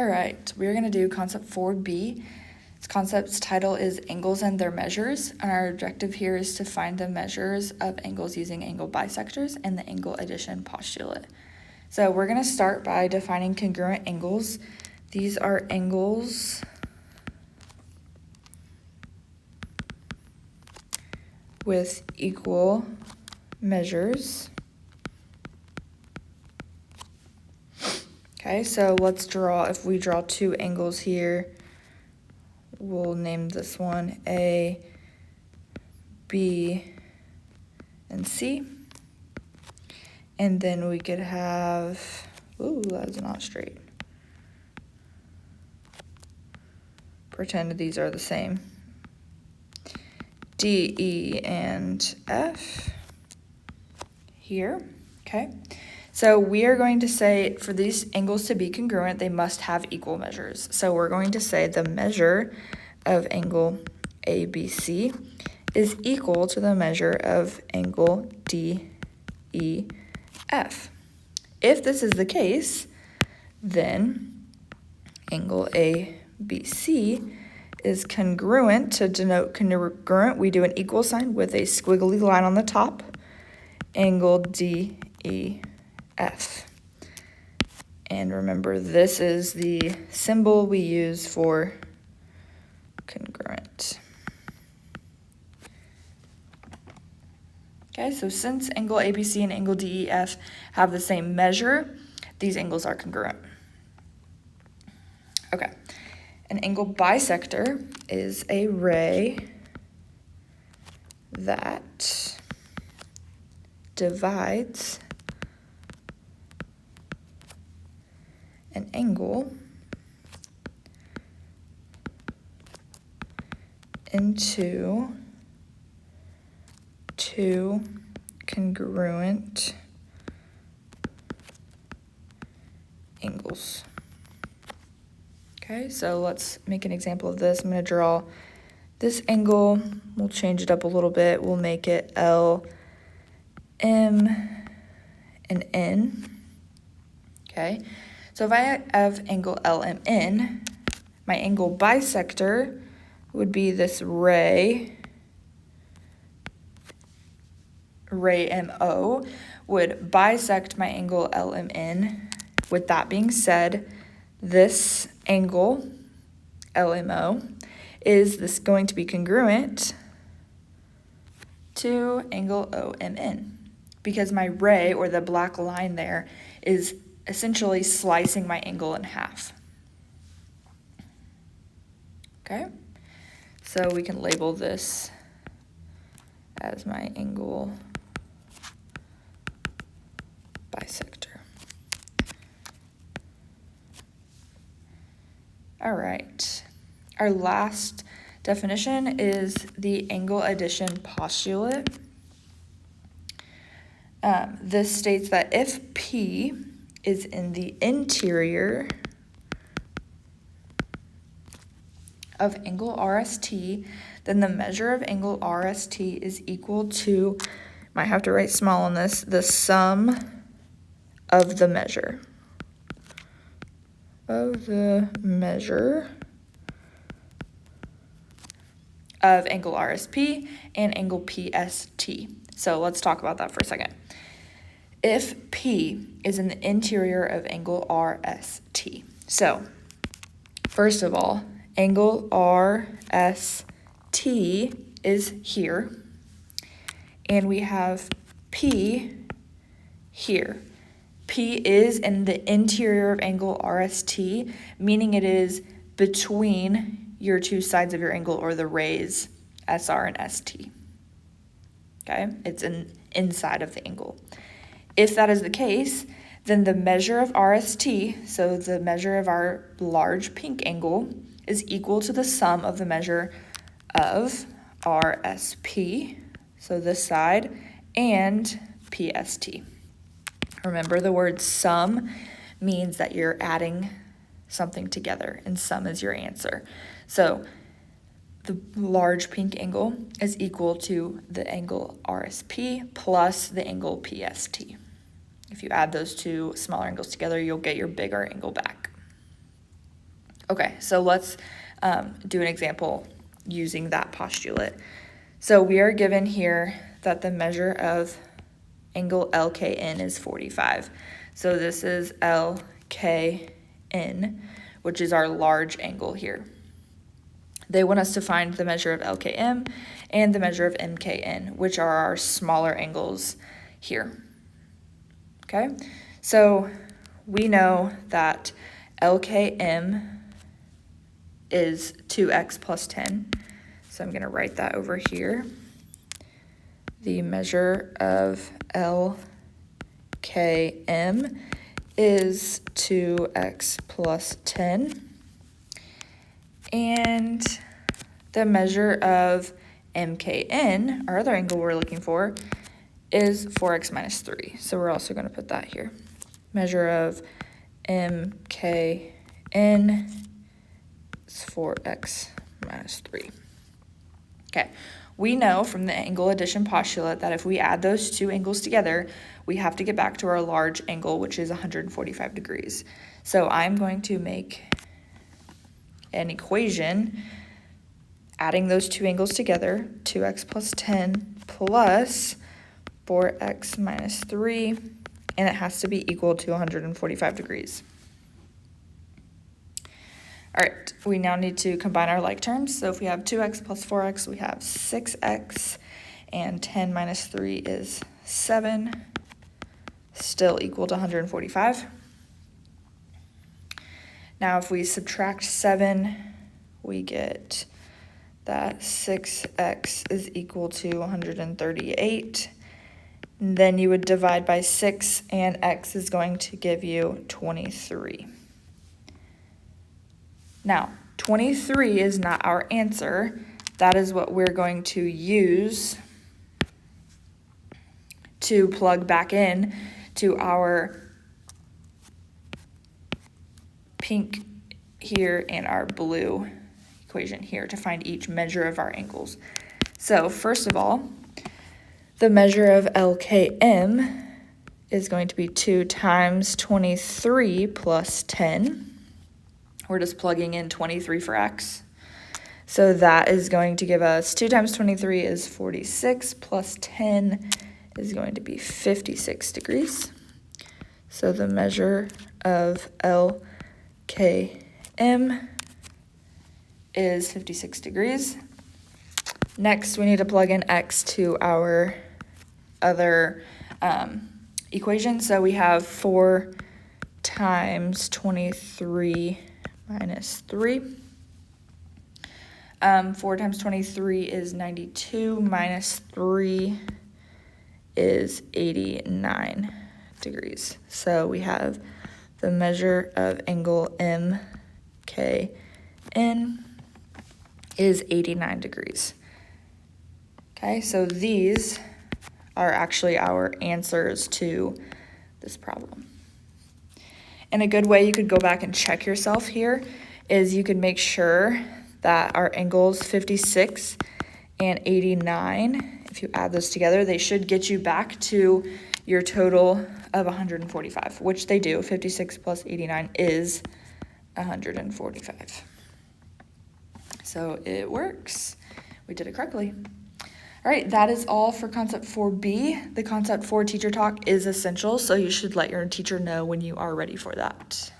All right, we're going to do concept 4B. This concept's title is Angles and Their Measures, and our objective here is to find the measures of angles using angle bisectors and the angle addition postulate. So we're going to start by defining congruent angles. These are angles with equal measures. Okay, so let's draw, if we draw two angles here, we'll name this one A, B, and C. And then we could have, ooh, that's not straight. Pretend these are the same. D, E, and F here, okay? So we are going to say for these angles to be congruent, they must have equal measures. So we're going to say the measure of angle ABC is equal to the measure of angle DEF. If this is the case, then angle ABC is congruent. To denote congruent, we do an equal sign with a squiggly line on the top, angle DEF. And remember, this is the symbol we use for congruent. Okay, so since angle ABC and angle DEF have the same measure, these angles are congruent. Okay, an angle bisector is a ray that divides an angle into two congruent angles. Okay, so let's make an example of this. I'm going to draw this angle. We'll change it up a little bit. We'll make it L, M, and N. Okay, so if I have angle LMN, my angle bisector would be this ray MO, would bisect my angle LMN. With that being said, this angle LMO is this going to be congruent to angle OMN because my ray, or the black line there, is essentially slicing my angle in half. Okay, so we can label this as my angle bisector. All right, our last definition is the angle addition postulate. This states that if P is in the interior of angle RST, then the measure of angle RST is equal to, might have to write small on this, the sum of the measure of angle RSP and angle PST. So let's talk about that for a second. If P is in the interior of angle RST, so first of all, angle RST is here, and we have P here. P is in the interior of angle RST, meaning it is between your two sides of your angle, or the rays SR and ST. Okay, it's inside of the angle. If that is the case, then the measure of RST, so the measure of our large pink angle, is equal to the sum of the measure of RSP, so this side, and PST. Remember, the word sum means that you're adding something together, and sum is your answer. So the large pink angle is equal to the angle RSP plus the angle PST. If you add those two smaller angles together, you'll get your bigger angle back. Okay, so let's do an example using that postulate. So we are given here that the measure of angle LKN is 45. So this is LKN, which is our large angle here. They want us to find the measure of LKM and the measure of MKN, which are our smaller angles here. Okay, so we know that LKM is 2x plus 10. So I'm going to write that over here. The measure of LKM is 2x plus 10. And the measure of MKN, our other angle we're looking for, is 4x minus 3. So we're also going to put that here. Measure of MKN is 4x minus 3. Okay, we know from the angle addition postulate that if we add those two angles together, we have to get back to our large angle, which is 145 degrees. So I'm going to make an equation adding those two angles together, 2x plus 10 plus 4x minus 3, and it has to be equal to 145 degrees. All right, we now need to combine our like terms. So if we have 2x plus 4x, we have 6x, and 10 minus 3 is 7, still equal to 145. Now if we subtract 7, we get that 6x is equal to 138. And then you would divide by 6, and x is going to give you 23. Now, 23 is not our answer. That is what we're going to use to plug back in to our pink here and our blue equation here to find each measure of our angles. So first of all, the measure of LKM is going to be 2 times 23 plus 10. We're just plugging in 23 for x. So that is going to give us 2 times 23 is 46 plus 10 is going to be 56 degrees. So the measure of LKM is 56 degrees. Next, we need to plug in x to our other equation. So we have 4 times 23 minus 3. 4 times 23 is 92, minus 3 is 89 degrees. So we have the measure of angle MKN is 89 degrees. Okay, so these are actually our answers to this problem. And a good way you could go back and check yourself here is you could make sure that our angles 56 and 89, if you add those together, they should get you back to your total of 145, which they do. 56 plus 89 is 145. So it works. We did it correctly. All right, that is all for Concept 4B. The Concept 4 Teacher Talk is essential, so you should let your teacher know when you are ready for that.